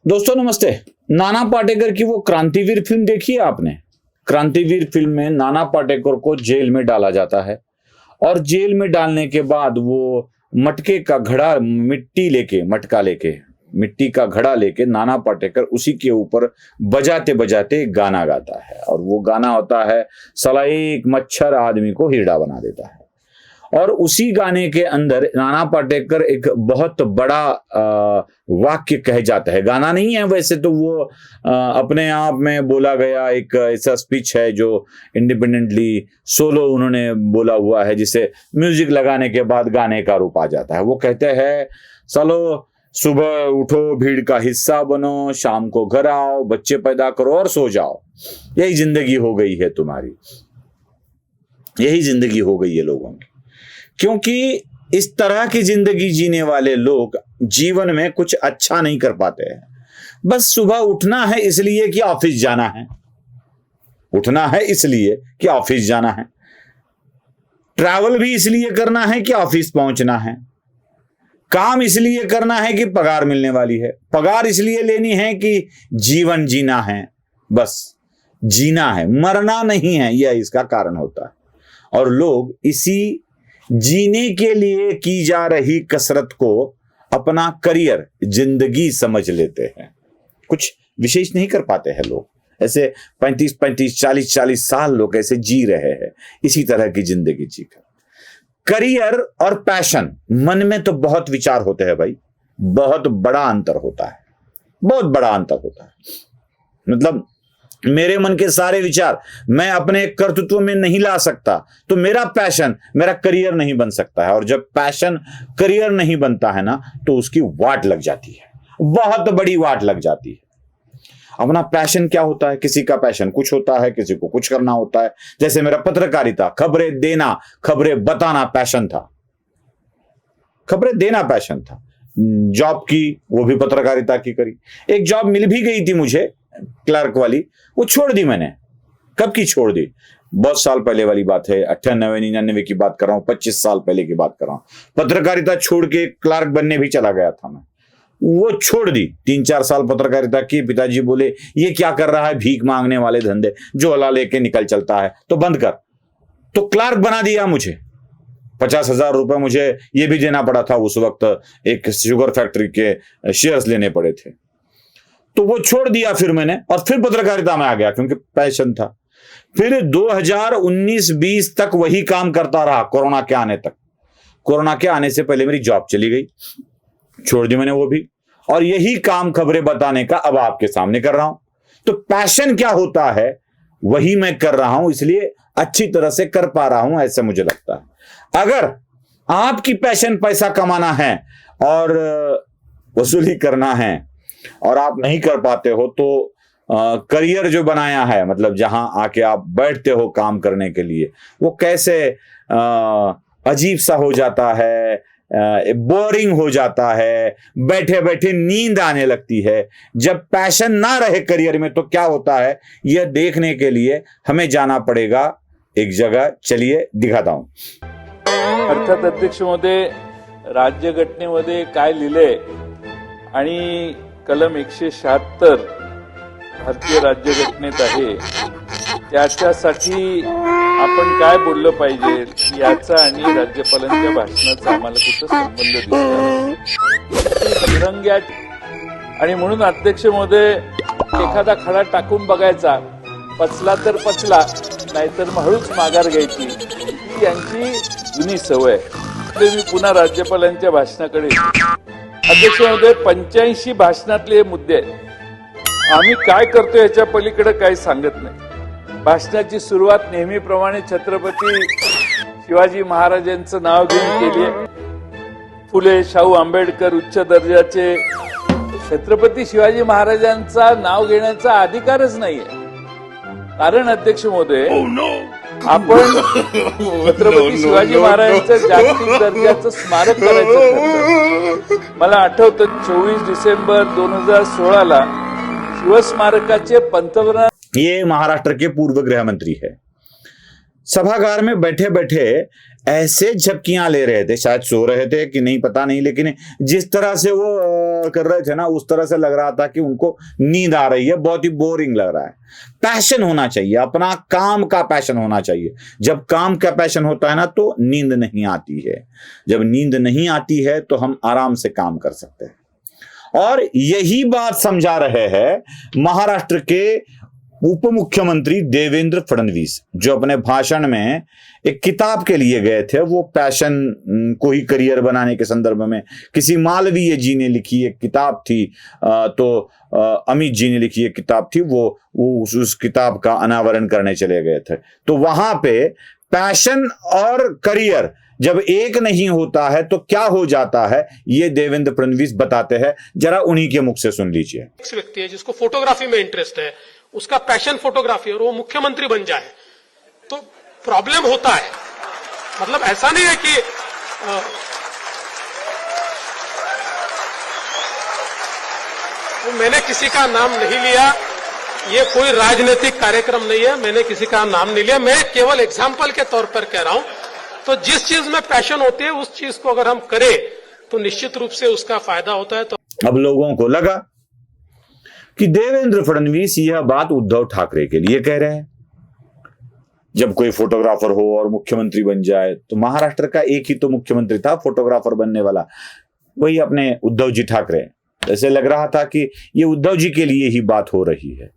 दोस्तों नमस्ते। नाना पाटेकर की वो क्रांतिवीर फिल्म देखी है आपने? क्रांतिवीर फिल्म में नाना पाटेकर को जेल में डाला जाता है और जेल में डालने के बाद वो मटके का घड़ा मिट्टी का घड़ा लेके नाना पाटेकर उसी के ऊपर बजाते बजाते गाना गाता है और वो गाना होता है साला एक मच्छर आदमी को हिरड़ा बना देता है। और उसी गाने के अंदर नाना पाटेकर एक बहुत बड़ा वाक्य कह जाता है। गाना नहीं है वैसे तो, वो अपने आप में बोला गया एक ऐसा स्पीच है जो इंडिपेंडेंटली सोलो उन्होंने बोला हुआ है, जिसे म्यूजिक लगाने के बाद गाने का रूप आ जाता है। वो कहते हैं चलो सुबह उठो, भीड़ का हिस्सा बनो, शाम को घर आओ, बच्चे पैदा करो और सो जाओ। यही जिंदगी हो गई है तुम्हारी, यही जिंदगी हो गई है लोगों की। क्योंकि इस तरह की जिंदगी जीने वाले लोग जीवन में कुछ अच्छा नहीं कर पाते हैं। बस सुबह उठना है इसलिए कि ऑफिस जाना है, उठना है इसलिए कि ऑफिस जाना है, ट्रैवल भी इसलिए करना है कि ऑफिस पहुंचना है, काम इसलिए करना है कि पगार मिलने वाली है, पगार इसलिए लेनी है कि जीवन जीना है, बस जीना है, मरना नहीं है। यह इसका कारण होता है। और लोग इसी जीने के लिए की जा रही कसरत को अपना करियर, जिंदगी समझ लेते हैं। कुछ विशेष नहीं कर पाते हैं लोग। ऐसे 35-35, 40-40 साल लोग ऐसे जी रहे हैं इसी तरह की जिंदगी जीकर। करियर और पैशन, मन में तो बहुत विचार होते हैं भाई, बहुत बड़ा अंतर होता है, बहुत बड़ा अंतर होता है। मतलब मेरे मन के सारे विचार मैं अपने कर्तृत्व में नहीं ला सकता तो मेरा पैशन मेरा करियर नहीं बन सकता है। और जब पैशन करियर नहीं बनता है ना तो उसकी वाट लग जाती है, बहुत बड़ी वाट लग जाती है। अपना पैशन क्या होता है? किसी का पैशन कुछ होता है, किसी को कुछ करना होता है। जैसे मेरा पत्रकारिता, खबरें देना, खबरें बताना पैशन था, खबरें देना पैशन था। जॉब की वो भी पत्रकारिता की करी। एक जॉब मिल भी गई थी मुझे क्लर्क वाली, वो छोड़ दी मैंने। कब की छोड़ दी? बहुत साल पहले वाली बात है, 98-99 की बात कर रहा हूं, 25 साल पहले की बात कर रहा हूं। पत्रकारिता छोड़ के क्लर्क बनने भी चला गया था मैं, वो छोड़ दी। 3-4 साल पत्रकारिता की। पिताजी बोले ये क्या कर रहा है, भीख मांगने वाले धंधे, जो अला लेके निकल चलता है, तो बंद कर। तो क्लर्क बना दिया मुझे। 50,000 रुपए मुझे ये भी देना पड़ा था उस वक्त, एक शुगर फैक्ट्री के शेयर्स लेने पड़े थे। तो वो छोड़ दिया फिर मैंने और फिर पत्रकारिता में आ गया क्योंकि पैशन था। फिर 2019-20 तक वही काम करता रहा, कोरोना के आने तक। कोरोना के आने से पहले मेरी जॉब चली गई, छोड़ दी मैंने वो भी, और यही काम खबरें बताने का अब आपके सामने कर रहा हूं। तो पैशन क्या होता है वही मैं कर रहा हूं, इसलिए अच्छी तरह से कर पा रहा हूं, ऐसा मुझे लगता है। अगर आपकी पैशन पैसा कमाना है और वसूली करना है और आप नहीं कर पाते हो तो करियर जो बनाया है, मतलब जहां आके आप बैठते हो काम करने के लिए, वो कैसे अजीब सा हो जाता है, बोरिंग हो जाता है, बैठे बैठे नींद आने लगती है। जब पैशन ना रहे करियर में तो क्या होता है, यह देखने के लिए हमें जाना पड़ेगा एक जगह। चलिए दिखाता हूं। अर्थात अध्यक्ष महोदय, राज्यघटनेमध्ये काय लिहिलंय आणि कलम 176 भारतीय राज्यघटनेत आहे, त्याच्यासाठी आपण काय बोललं पाहिजे याचा आणि राज्यपालांच्या भाषणाचा आम्हाला कुठं संबंध दिसत नाही। तिरंग्या आणि म्हणून अध्यक्ष महोदय, एखादा खडा टाकून बघायचा, पचला तर पचला, नाहीतर मग हळूच माघार घ्यायची, ही यांची जुनी सवय। मी पुन्हा राज्यपालांच्या भाषणाकडे। अध्यक्ष महोदय, 85 भाषणातले मुद्दे आम्ही काय करतो याच्या पलीकडे काही सांगत नाही। भाषणाची सुरुवात नेहमीप्रमाणे छत्रपती शिवाजी महाराजांचं नाव घेऊन केली आहे। फुले, शाहू आंबेडकर उच्च दर्जाचे, छत्रपती शिवाजी महाराजांचा नाव घेण्याचा अधिकारच नाहीये। कारण अध्यक्ष महोदय, आपण छत्रपती शिवाजी महाराजांचं जागतिक दर्जाचं स्मारक करायचं ठरलं। मला आठवतं 24 डिसेंबर 2016 शिवस्मारकाचे पंतप्रधान, ये महाराष्ट्र के पूर्व गृह मंत्री है, सभागार में बैठे बैठे ऐसे झपकियां ले रहे थे, शायद सो रहे थे कि नहीं पता नहीं, लेकिन जिस तरह से वो कर रहे थे ना, उस तरह से लग रहा था कि उनको नींद आ रही है, बहुत ही बोरिंग लग रहा है। पैशन होना चाहिए, अपना काम का पैशन होना चाहिए। जब काम का पैशन होता है ना तो नींद नहीं आती है। जब नींद नहीं आती है तो हम आराम से काम कर सकते हैं। और यही बात समझा रहे हैं महाराष्ट्र के उप मुख्यमंत्री देवेंद्र फडणवीस, जो अपने भाषण में एक किताब के लिए गए थे। वो पैशन को ही करियर बनाने के संदर्भ में किसी मालवीय जी ने लिखी एक किताब थी, अमित जी ने लिखी एक किताब थी। वो उस किताब का अनावरण करने चले गए थे। तो वहां पे पैशन और करियर जब एक नहीं होता है तो क्या हो जाता है, ये देवेंद्र फडणवीस बताते हैं। जरा उन्हीं के मुख से सुन लीजिए। एक व्यक्ति है जिसको फोटोग्राफी में इंटरेस्ट है, उसका पैशन फोटोग्राफी, और वो मुख्यमंत्री बन जाए तो प्रॉब्लम होता है। मतलब ऐसा नहीं है कि मैंने किसी का नाम नहीं लिया, ये कोई राजनीतिक कार्यक्रम नहीं है, मैंने किसी का नाम नहीं लिया, मैं केवल एग्जाम्पल के तौर पर कह रहा हूं। तो जिस चीज में पैशन होती है उस चीज को अगर हम करें तो निश्चित रूप से उसका फायदा होता है। तो अब लोगों को लगा कि देवेंद्र फडणवीस यह बात उद्धव ठाकरे के लिए कह रहे हैं। जब कोई फोटोग्राफर हो और मुख्यमंत्री बन जाए, तो महाराष्ट्र का एक ही तो मुख्यमंत्री था फोटोग्राफर बनने वाला, वही अपने उद्धव जी ठाकरे। ऐसे लग रहा था कि ये उद्धव जी के लिए ही बात हो रही है।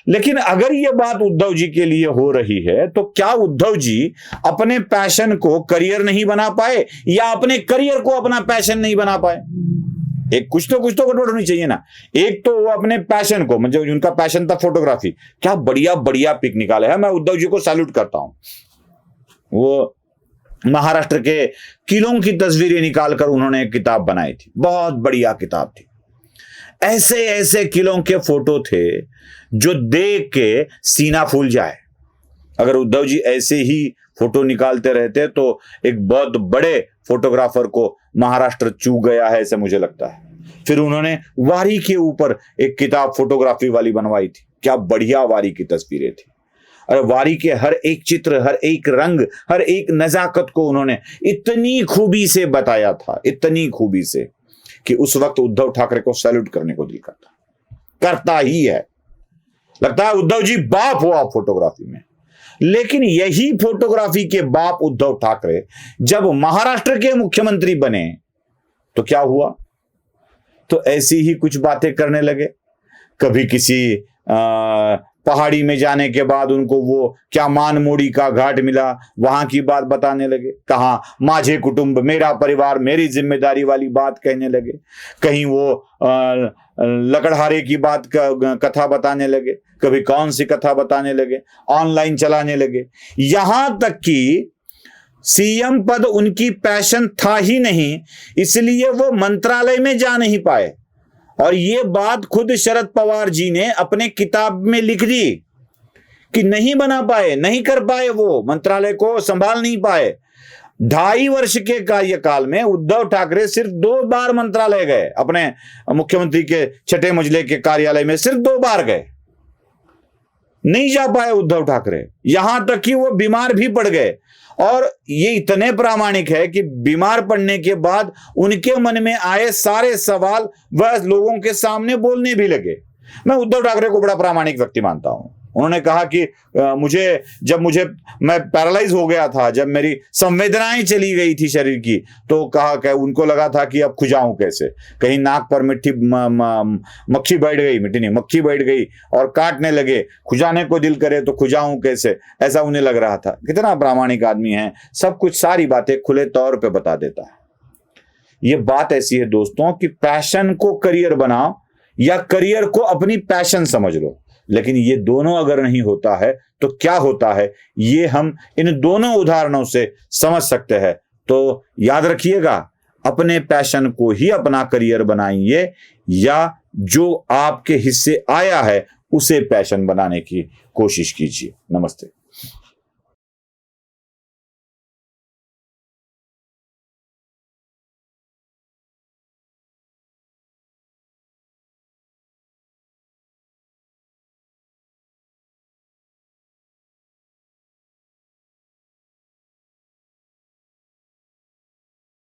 लेकिन अगर ये बात उद्धव जी के लिए हो रही है तो क्या उद्धव जी अपने पैशन को करियर नहीं बना पाए, या अपने करियर को अपना पैशन नहीं बना पाए? एक कुछ तो गड़बड़ होनी चाहिए ना। एक तो वो अपने पैशन को, मतलब उनका पैशन था फोटोग्राफी, क्या बढ़िया बढ़िया पिक निकाले है। मैं उद्धव जी को सैल्यूट करता हूं। वो महाराष्ट्र के किलों की तस्वीरें निकालकर उन्होंने एक किताब बनाई थी, बहुत बढ़िया किताब थी। ऐसे ऐसे किलों के फोटो थे जो देख के सीना फूल जाए। अगर उद्धव जी ऐसे ही फोटो निकालते रहते तो एक बहुत बड़े फोटोग्राफर को महाराष्ट्र चूक गया है, ऐसे मुझे लगता है। फिर उन्होंने वारी के ऊपर एक किताब फोटोग्राफी वाली बनवाई थी, क्या बढ़िया वारी की तस्वीरें थी। अरे वारी के हर एक चित्र, हर एक रंग, हर एक नजाकत को उन्होंने इतनी खूबी से बताया था, इतनी खूबी से कि उस वक्त उद्धव ठाकरे को सैल्यूट करने को दिल करता ही है। लगता है उद्धव जी बाप हुआ फोटोग्राफी में। लेकिन यही फोटोग्राफी के बाप उद्धव ठाकरे जब महाराष्ट्र के मुख्यमंत्री बने तो क्या हुआ? तो ऐसी ही कुछ बातें करने लगे। कभी किसी पहाड़ी में जाने के बाद उनको वो क्या मानमोड़ी का घाट मिला, वहां की बात बताने लगे। कहा माझे कुटुंब, मेरा परिवार, मेरी जिम्मेदारी वाली बात कहने लगे। कहीं वो लकड़हारे की बात कथा बताने लगे, कभी कौन सी कथा बताने लगे, ऑनलाइन चलाने लगे। यहां तक कि सीएम पद उनकी पैशन था ही नहीं, इसलिए वो मंत्रालय में जा नहीं पाए। और ये बात खुद शरद पवार जी ने अपने किताब में लिख दी कि नहीं बना पाए, नहीं कर पाए, वो मंत्रालय को संभाल नहीं पाए। 2.5 वर्ष के कार्यकाल में उद्धव ठाकरे सिर्फ 2 बार मंत्रालय गए, अपने मुख्यमंत्री के छठे मंजिले के कार्यालय में सिर्फ 2 बार गए, नहीं जा पाए उद्धव ठाकरे। यहां तक कि वो बीमार भी पड़ गए। और ये इतने प्रामाणिक है कि बीमार पड़ने के बाद उनके मन में आए सारे सवाल वह लोगों के सामने बोलने भी लगे। मैं उद्धव ठाकरे को बड़ा प्रामाणिक व्यक्ति मानता हूं। उन्होंने कहा कि मैं पैरालाइज हो गया था, जब मेरी संवेदनाएं चली गई थी शरीर की, तो कहा उनको लगा था कि अब खुजाऊं कैसे, कहीं नाक पर मक्खी बैठ गई, मिट्टी नहीं मक्खी बैठ गई और काटने लगे, खुजाने को दिल करे तो खुजाऊं कैसे, ऐसा उन्हें लग रहा था। कितना प्रामाणिक आदमी है, सब कुछ सारी बातें खुले तौर पे बता देता है। ये बात ऐसी है दोस्तों कि पैशन को करियर बनाओ या करियर को अपनी पैशन समझ लो, लेकिन ये दोनों अगर नहीं होता है तो क्या होता है, ये हम इन दोनों उदाहरणों से समझ सकते हैं। तो याद रखिएगा, अपने पैशन को ही अपना करियर बनाइए, या जो आपके हिस्से आया है उसे पैशन बनाने की कोशिश कीजिए। नमस्ते।